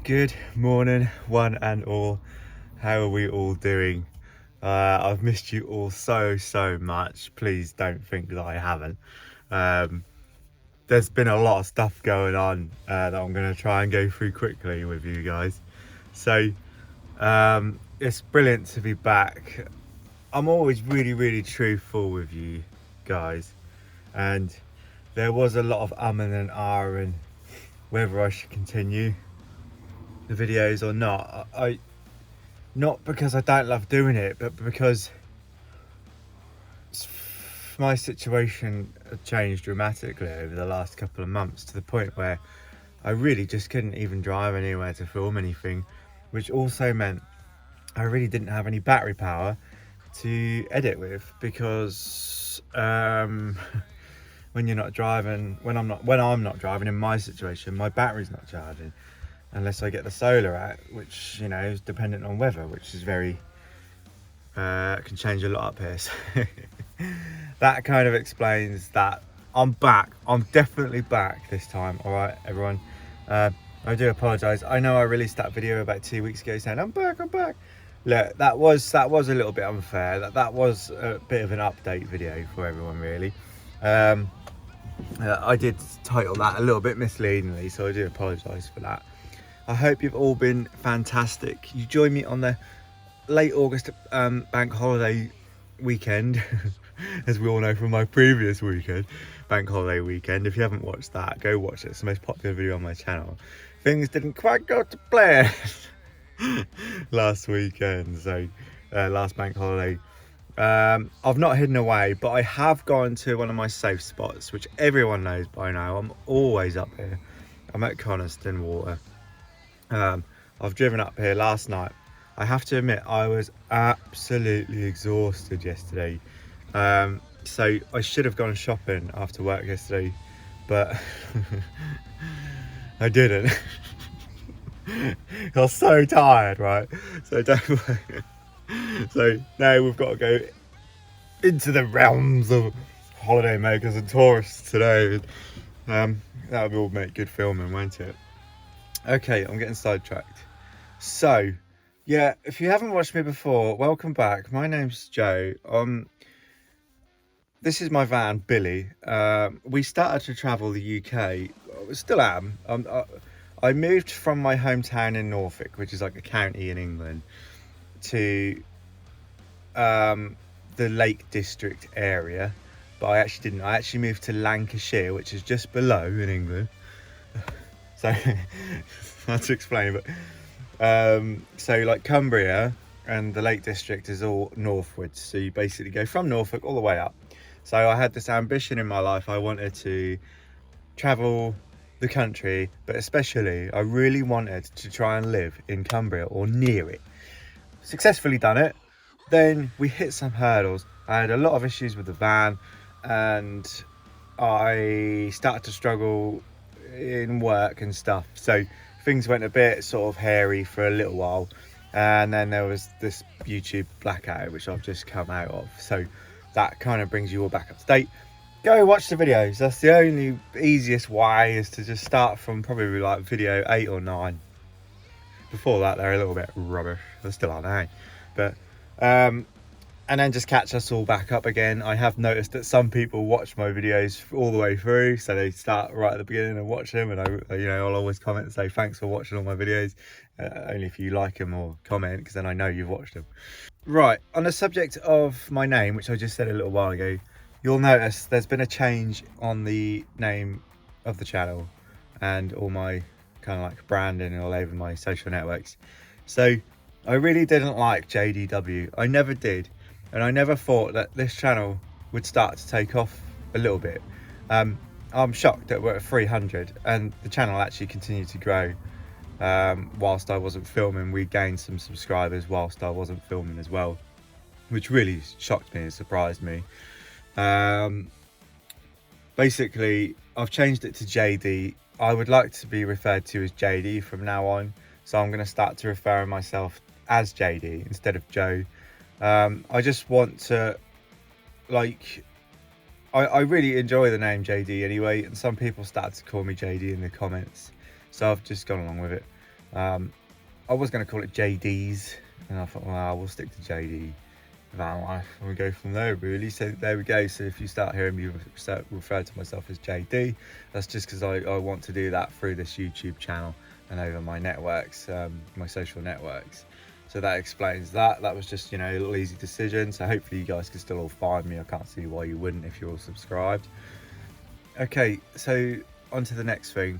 Good morning, one and all. How are we all doing? I've missed you all so much. Please don't think that I haven't. There's been a lot of stuff going on that I'm going to try and go through quickly with you guys. So it's brilliant to be back. I'm always really truthful with you guys, and there was a lot of and ahhing whether I should continue the videos or not. I not because I don't love doing it, but because my situation had changed dramatically over the last couple of months, to the point where I really just couldn't even drive anywhere to film anything, which also meant I really didn't have any battery power to edit with, because when you're not driving, when I'm not driving in my situation, my battery's not charging unless I get the solar out, which, you know, is dependent on weather, which is very can change a lot up here. So that kind of explains that I'm back. I'm definitely back this time. All right, everyone. I do apologize. I know I released that video about 2 weeks ago saying I'm back. Look, that was a little bit unfair. That was a bit of an update video for everyone, really. I did title that a little bit misleadingly, so I do apologize for that. I hope you've all been fantastic. You joined me on the late August bank holiday weekend, as we all know from my previous weekend, bank holiday weekend. If you haven't watched that, go watch it. It's the most popular video on my channel. Things didn't quite go to plan last weekend, so last bank holiday. I've not hidden away, but I have gone to one of my safe spots, which everyone knows by now. I'm always up here. I'm at Coniston Water. I've driven up here last night. I have to admit, I was absolutely exhausted yesterday. So I should have gone shopping after work yesterday, but I didn't. I was so tired, right? So don't worry. So now we've got to go into the realms of holiday makers and tourists today. That will make good filming, won't it? Okay, I'm getting sidetracked. So, yeah, if you haven't watched me before, welcome back. My name's Joe. This is my van, Billy. We started to travel the UK. I still am. I moved from my hometown in Norfolk, which is like a county in England, to the Lake District area. But I actually didn't. I actually moved to Lancashire, which is just below in England. So, hard to explain, but so like Cumbria and the Lake District is all northwards. So you basically go from Norfolk all the way up. So I had this ambition in my life. I wanted to travel the country, but especially I really wanted to try and live in Cumbria or near it. Successfully done it. Then we hit some hurdles. I had a lot of issues with the van, and I started to struggle in work and stuff. So things went a bit sort of hairy for a little while, and then there was this YouTube blackout, which I've just come out of. So that kind of brings you all back up to date. Go watch the videos. That's the only easiest way, is to just start from probably like video 8 or 9. Before that, they're a little bit rubbish. They still are now, but and then just catch us all back up again. I have noticed that some people watch my videos all the way through, so they start right at the beginning and watch them, and I'll always comment and say thanks for watching all my videos, only if you like them or comment, because then I know you've watched them. Right, on the subject of my name, which I just said a little while ago, you'll notice there's been a change on the name of the channel and all my kind of like branding all over my social networks. So I really didn't like JDW. I never did. And I never thought that this channel would start to take off a little bit. I'm shocked that we're at 300 and the channel actually continued to grow. Whilst I wasn't filming, we gained some subscribers whilst I wasn't filming as well, which really shocked me and surprised me. Basically, I've changed it to JD. I would like to be referred to as JD from now on, so I'm going to start to refer to myself as JD instead of Joe. I just want to, like, I really enjoy the name JD anyway, and some people started to call me JD in the comments, so I've just gone along with it. I was going to call it JD's, and I thought, well, we'll stick to JD van life and we go from there, really. So there we go. So if you start hearing me refer to myself as JD, that's just because I want to do that through this YouTube channel and over my networks, my social networks. So that explains that. That was just, you know, a little easy decision. So hopefully you guys can still all find me. I can't see why you wouldn't if you're all subscribed. Okay, so on to the next thing.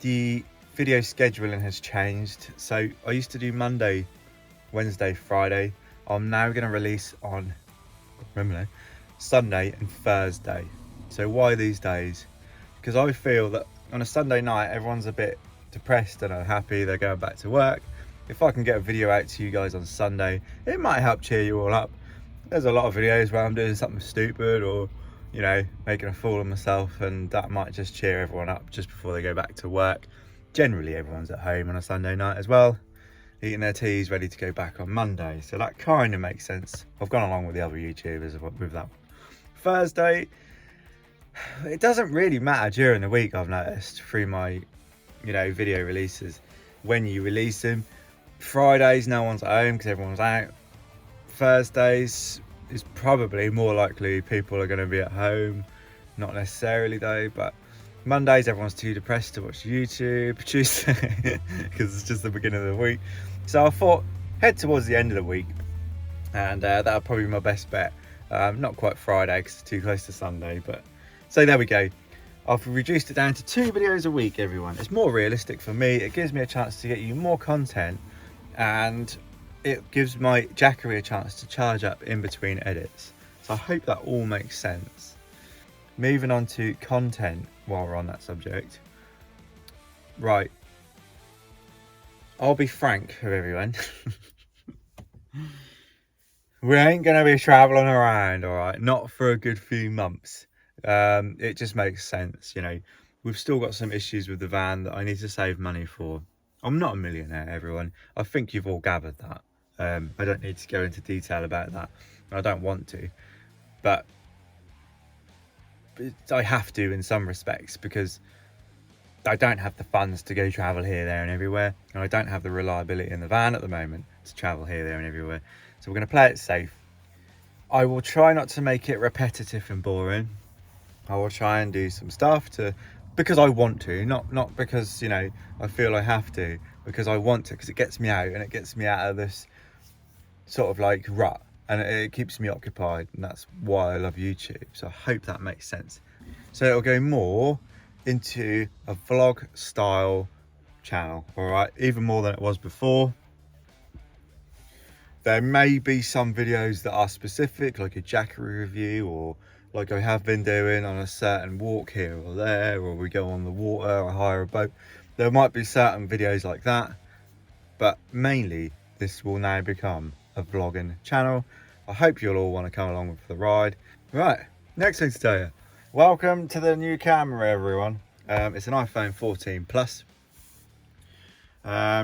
The video scheduling has changed. So I used to do Monday, Wednesday, Friday. I'm now going to release on, remember, Sunday and Thursday. So why these days? Because I feel that on a Sunday night, everyone's a bit depressed and unhappy. They're going back to work. If I can get a video out to you guys on Sunday, it might help cheer you all up. There's a lot of videos where I'm doing something stupid or, you know, making a fool of myself, and that might just cheer everyone up just before they go back to work. Generally, everyone's at home on a Sunday night as well, eating their teas, ready to go back on Monday. So that kind of makes sense. I've gone along with the other YouTubers with that one. Thursday, it doesn't really matter during the week, I've noticed, through my, you know, video releases, when you release them. Fridays, no one's at home because everyone's out. Thursdays is probably more likely people are going to be at home. Not necessarily though, but Mondays, everyone's too depressed to watch YouTube. Tuesday, because it's just the beginning of the week. So I thought, head towards the end of the week, and that'll probably be my best bet. Not quite Friday because it's too close to Sunday, but so there we go. I've reduced it down to 2 videos a week, everyone. It's more realistic for me. It gives me a chance to get you more content, and it gives my Jackery a chance to charge up in between edits. So I hope that all makes sense. Moving on to content while we're on that subject. Right. I'll be frank with everyone. We ain't going to be travelling around, all right? Not for a good few months. It just makes sense, you know. We've still got some issues with the van that I need to save money for. I'm not a millionaire, everyone. I think you've all gathered that. I don't need to go into detail about that. I don't want to. But I have to in some respects, because I don't have the funds to go travel here, there and everywhere. And I don't have the reliability in the van at the moment to travel here, there and everywhere. So we're going to play it safe. I will try not to make it repetitive and boring. I will try and do some stuff because I want to, not because, you know, I feel I have to, because I want to, because it gets me out, and it gets me out of this sort of like rut, and it keeps me occupied, and that's why I love YouTube. So I hope that makes sense. So it'll go more into a vlog style channel, all right, even more than it was before. There may be some videos that are specific, like a Jackery review, or like I have been doing on a certain walk here or there, or we go on the water or hire a boat. There might be certain videos like that, but mainly this will now become a vlogging channel. I hope you'll all want to come along for the ride. Right, next thing to tell you. Welcome to the new camera, everyone. It's an iPhone 14 Plus.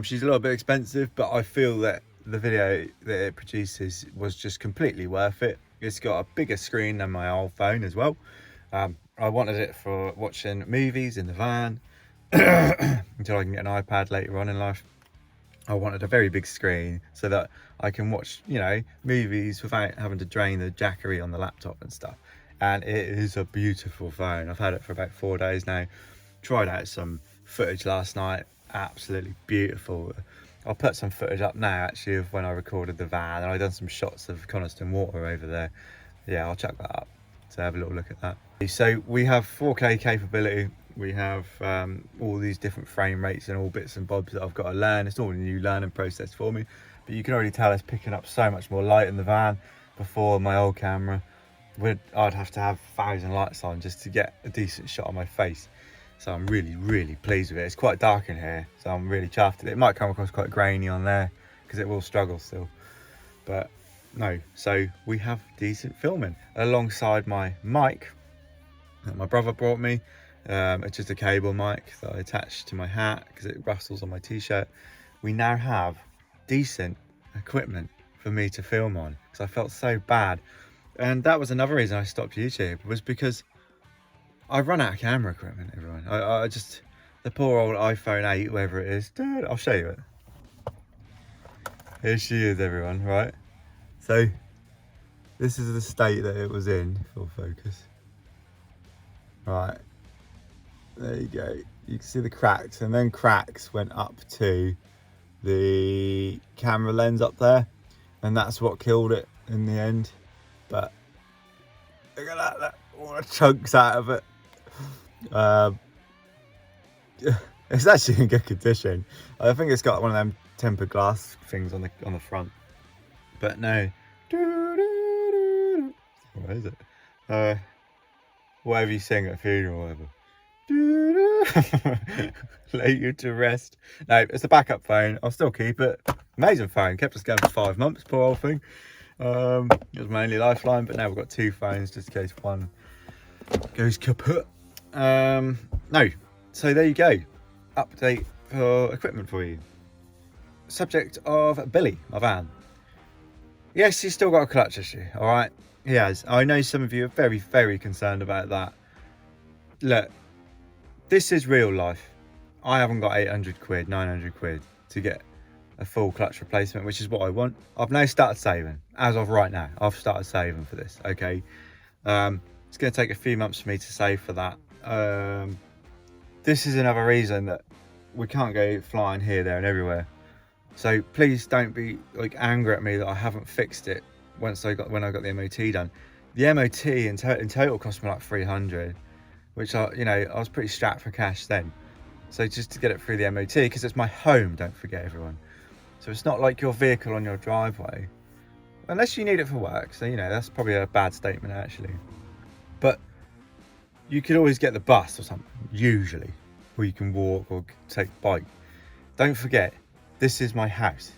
She's a little bit expensive, but I feel that the video that it produces was just completely worth it. It's got a bigger screen than my old phone as well. I wanted it for watching movies in the van until I can get an iPad later on in life. I wanted a very big screen so that I can watch, you know, movies without having to drain the Jackery on the laptop and stuff. And it is a beautiful phone. I've had it for about 4 days now. Tried out some footage last night. Absolutely beautiful. I'll put some footage up now, actually, of when I recorded the van, and I've done some shots of Coniston Water over there. Yeah, I'll chuck that up, so have a little look at that. So we have 4K capability. We have all these different frame rates and all bits and bobs that I've got to learn. It's all a new learning process for me, but you can already tell it's picking up so much more light in the van. Before, my old camera, I'd have to have 1,000 lights on just to get a decent shot of my face. So I'm really, really pleased with it. It's quite dark in here, so I'm really chuffed. It might come across quite grainy on there because it will struggle still. But no, so we have decent filming alongside my mic that my brother brought me. It's just a cable mic that I attached to my hat because it rustles on my t-shirt. We now have decent equipment for me to film on because I felt so bad. And that was another reason I stopped YouTube, was because I've run out of camera equipment, everyone. I just, the poor old iPhone 8, whatever it is. Dude, I'll show you it. Here she is, everyone, right? So, this is the state that it was in. Full focus. Right. There you go. You can see the cracks, and then cracks went up to the camera lens up there, and that's what killed it in the end. But look at that, all the chunks out of it. It's actually in good condition. I think it's got one of them tempered glass things on the front. But no. What is it? Whatever you sing at a funeral or whatever. Lay you to rest. No, it's a backup phone. I'll still keep it. Amazing phone. Kept us going for 5 months, poor old thing. It was mainly Lifeline, but now we've got 2 phones just in case one goes kaput. No, so there you go. Update for equipment for you. Subject of Billy, my van. Yes, he's still got a clutch issue, all right? He has. I know some of you are very, very concerned about that. Look, this is real life. I haven't got 800 quid, 900 quid to get a full clutch replacement, which is what I want. I've now started saving. As of right now, I've started saving for this, okay? It's going to take a few months for me to save for that. This is another reason that we can't go flying here, there and everywhere. So please don't be like angry at me that I haven't fixed it when I got the MOT done. The MOT in total cost me like 300, which I was pretty strapped for cash then. So just to get it through the MOT, because it's my home, don't forget everyone. So it's not like your vehicle on your driveway, unless you need it for work. So that's probably a bad statement actually. But you could always get the bus or something, usually, or you can walk or take bike. Don't forget, this is my house,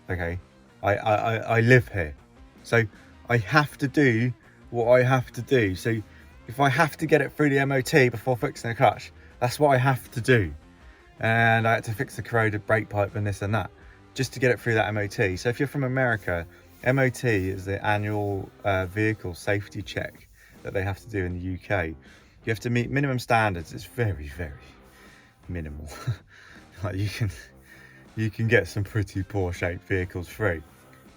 okay? I live here, so I have to do what I have to do. So if I have to get it through the MOT before fixing the clutch, that's what I have to do. And I had to fix the corroded brake pipe and this and that, just to get it through that MOT. So if you're from America, MOT is the annual vehicle safety check that they have to do in the UK. You have to meet minimum standards. It's very, very minimal. Like you can get some pretty poor shaped vehicles through.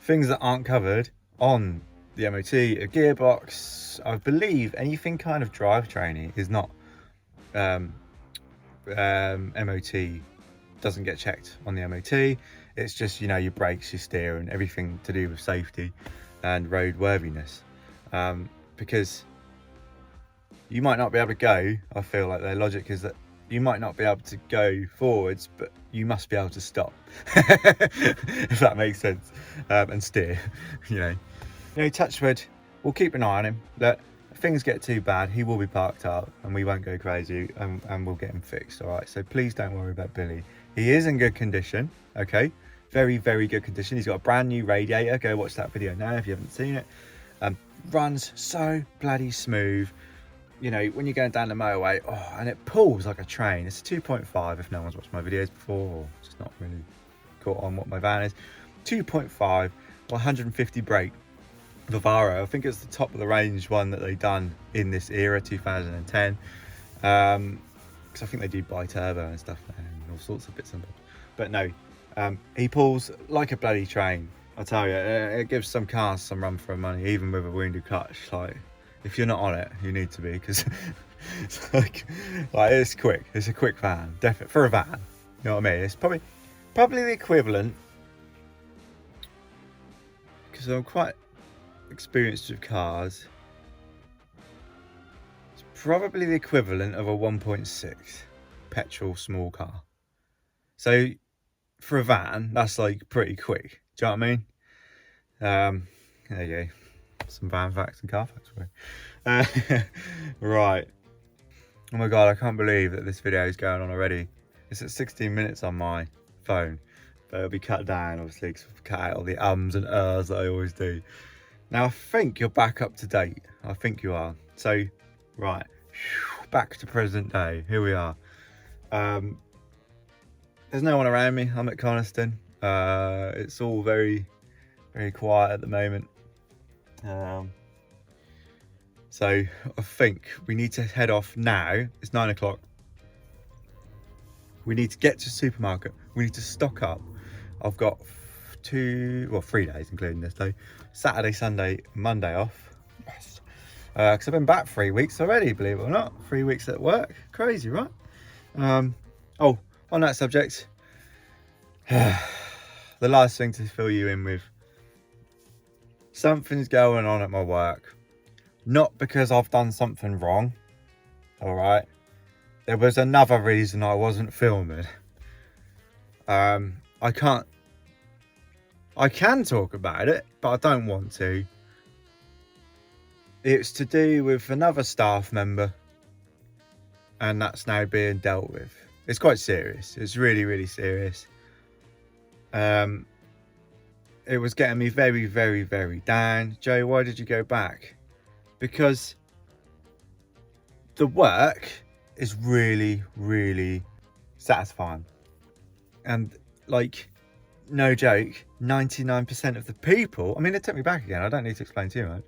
Things that aren't covered on the MOT, a gearbox, I believe anything kind of drivetrain is not MOT, doesn't get checked on the MOT. It's just your brakes, your steer, and everything to do with safety and roadworthiness. Because you might not be able to go, I feel like their logic is that you might not be able to go forwards, but you must be able to stop. If that makes sense. And steer, touch wood, we'll keep an eye on him. Look, if things get too bad, he will be parked up and we won't go crazy, and we'll get him fixed, all right? So please don't worry about Billy. He is in good condition, okay? Very, very good condition. He's got a brand new radiator. Go watch that video now if you haven't seen it. Runs so bloody smooth. When you're going down the motorway, and it pulls like a train. It's a 2.5 if no one's watched my videos before or just not really caught on what my van is. 2.5, 150 brake Vivaro. I think it's the top of the range one that they've done in this era, 2010. Because I think they do bi-turbo and stuff and all sorts of bits and bobs. But no, he pulls like a bloody train. I tell you, it gives some cars some run for money, even with a wounded clutch. Like, if you're not on it, you need to be, because it's like it's quick. It's a quick van, definitely for a van. You know what I mean? It's probably the equivalent, because I'm quite experienced with cars. It's probably the equivalent of a 1.6 petrol small car. So for a van, that's like pretty quick. Do you know what I mean? There you go. Some van facts and car facts for you. Right. Oh my god, I can't believe that this video is going on already. It's at 16 minutes on my phone, but it'll be cut down obviously because we've cut out all the ums and ers that I always do. Now I think you're back up to date. I think you are. So, right, back to present day. Here we are. There's no one around me. I'm at Coniston. It's all very, very quiet at the moment. So I think we need to head off now. It's 9 o'clock. We need to get to the supermarket. We need to stock up. I've got 3 days, including this day. Saturday, Sunday, Monday off. Yes. Because I've been back 3 weeks already, believe it or not. 3 weeks at work. Crazy, right? Oh, on that subject, the last thing to fill you in with. Something's going on at my work. Not because I've done something wrong. All right. There was another reason I wasn't filming. I can talk about it, but I don't want to. It's to do with another staff member, and that's now being dealt with. It's quite serious. It's really, really serious. It was getting me very, very, very down. Joe, why did you go back? Because the work is really, really satisfying. And like, no joke, 99% of the people, I mean, they took me back again, I don't need to explain too much,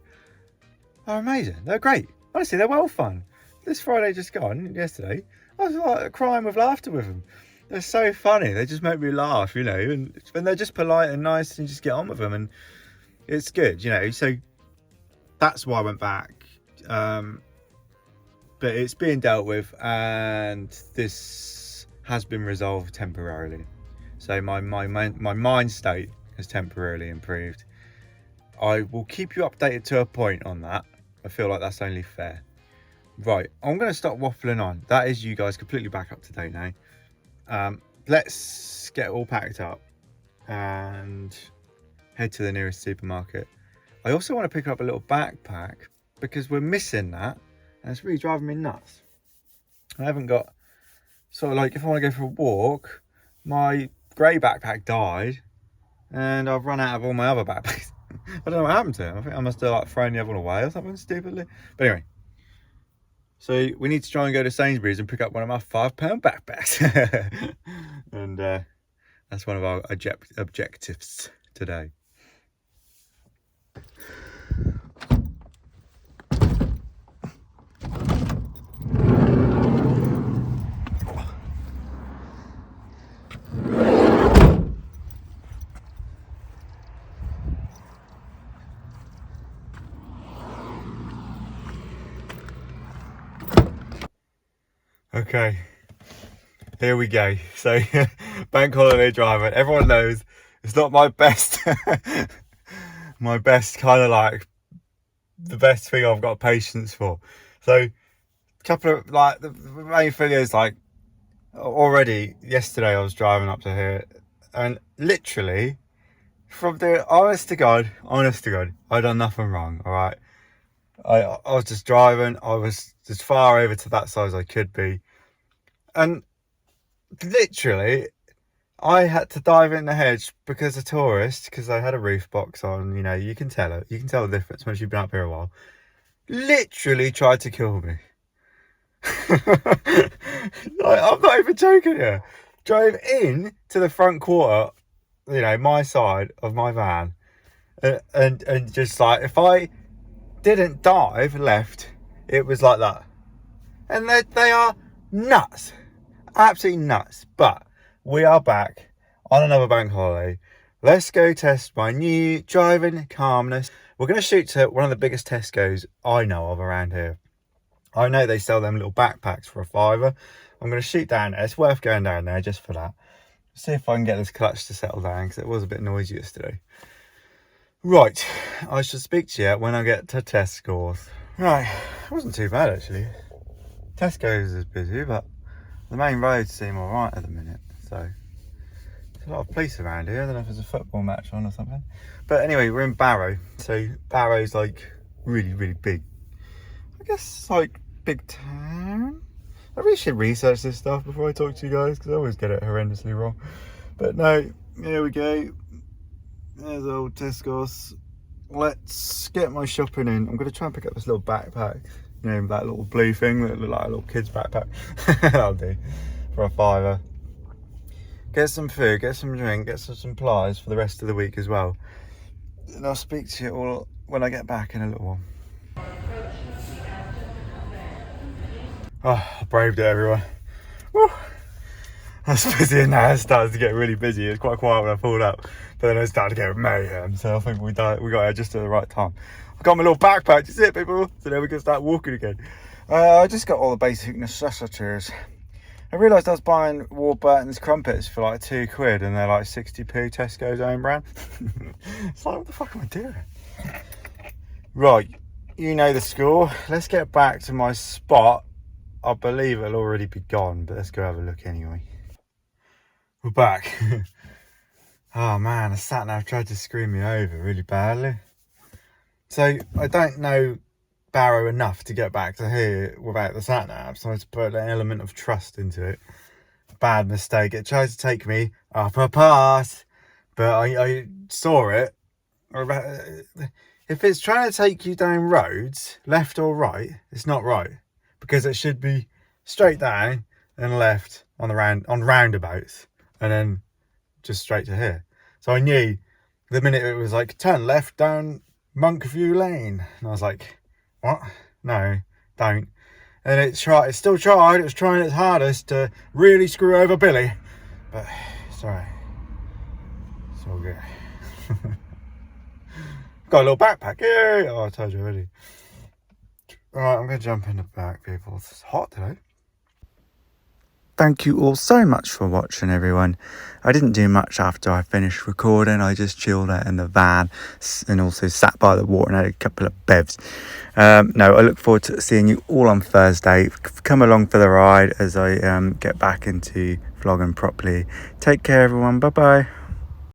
are amazing. They're great. Honestly, they're well fun. This Friday just gone, yesterday, I was like crying with laughter with them. They're so funny. They just make me laugh, you know, and they're just polite and nice and just get on with them. And it's good, you know, so that's why I went back. But it's being dealt with, and this has been resolved temporarily. So my mind state has temporarily improved. I will keep you updated to a point on that. I feel like that's only fair. Right, I'm going to stop waffling on. That is you guys completely back up to date now. Let's get all packed up and head to the nearest supermarket. I also want to pick up a little backpack because we're missing that, and it's really driving me nuts. I haven't got, sort of like, if I want to go for a walk, my grey backpack died and I've run out of all my other backpacks. I don't know what happened to it. I think I must have like thrown the other one away or something stupidly. But anyway, so we need to try and go to Sainsbury's and pick up one of my £5 backpacks. And that's one of our objectives today. Okay, here we go. So bank holiday driving, everyone knows it's not my best my best kind of like the best thing I've got patience for. So a couple of like the main thing is like, already yesterday I was driving up to here and literally from the honest to God, I done nothing wrong. All right, I was just driving. I was as far over to that side as I could be, and literally I had to dive in the hedge because a tourist, because I had a roof box on. You know, you can tell it. You can tell the difference once you've been up here a while. Literally tried to kill me. Like, I'm not even joking here. Drove in to the front quarter, you know, my side of my van, and just like, if I didn't dive left, it was like that. And they are nuts, absolutely nuts. But we are back on another bank holiday. Let's go test my new driving calmness. We're going to shoot to one of the biggest Tesco's I know of around here. I know they sell them little backpacks for £5. I'm going to shoot down there. It's worth going down there just for that. See if I can get this clutch to settle down, because it was a bit noisy yesterday. Right, I shall speak to you when I get to Tesco's. Right, it wasn't too bad actually. Tesco's is busy, but the main roads seem alright at the minute. So there's a lot of police around here. I don't know if there's a football match on or something. But anyway, we're in Barrow. So Barrow's like really, really big. I guess like big town. I really should research this stuff before I talk to you guys, because I always get it horrendously wrong. But no, here we go. There's old Tesco's. Let's get my shopping in. I'm going to try and pick up this little backpack. You know, that little blue thing that looked like a little kid's backpack. That'll do for £5. Get some food, get some drink, get some supplies for the rest of the week as well. And I'll speak to you all when I get back in a little while. Oh, I braved it, everyone. Woo. That's busy, and now it started to get really busy. It was quite quiet when I pulled up, but then it started to get mayhem. So I think we got here just at the right time. I got my little backpack. You see it, people? So then we can start walking again. I just got all the basic necessities. I realised I was buying Warburton's crumpets for like £2 and they're like 60p Tesco's own brand. It's like, what the fuck am I doing? Right, you know the score. Let's get back to my spot. I believe it'll already be gone, but let's go have a look anyway. We're back. Oh man, the sat nav tried to screw me over really badly. So I don't know Barrow enough to get back to here without the sat nav, so I had to put an element of trust into it. Bad mistake. It tried to take me up a path, but I saw it. If it's trying to take you down roads, left or right, it's not right, because it should be straight down and left on roundabouts, and then just straight to here. So I knew the minute it was like turn left down Monkview Lane, and I was like, what? No, don't. And it still tried. It was trying its hardest to really screw over Billy, but it's alright. It's all good. Got a little backpack. Yay! Oh, I told you already. Alright, I'm going to jump in the back, people. It's hot today. Thank you all so much for watching, everyone. I didn't do much after I finished recording. I just chilled out in the van and also sat by the water and had a couple of bevs. No, I look forward to seeing you all on Thursday. Come along for the ride as I get back into vlogging properly. Take care, everyone. Bye-bye.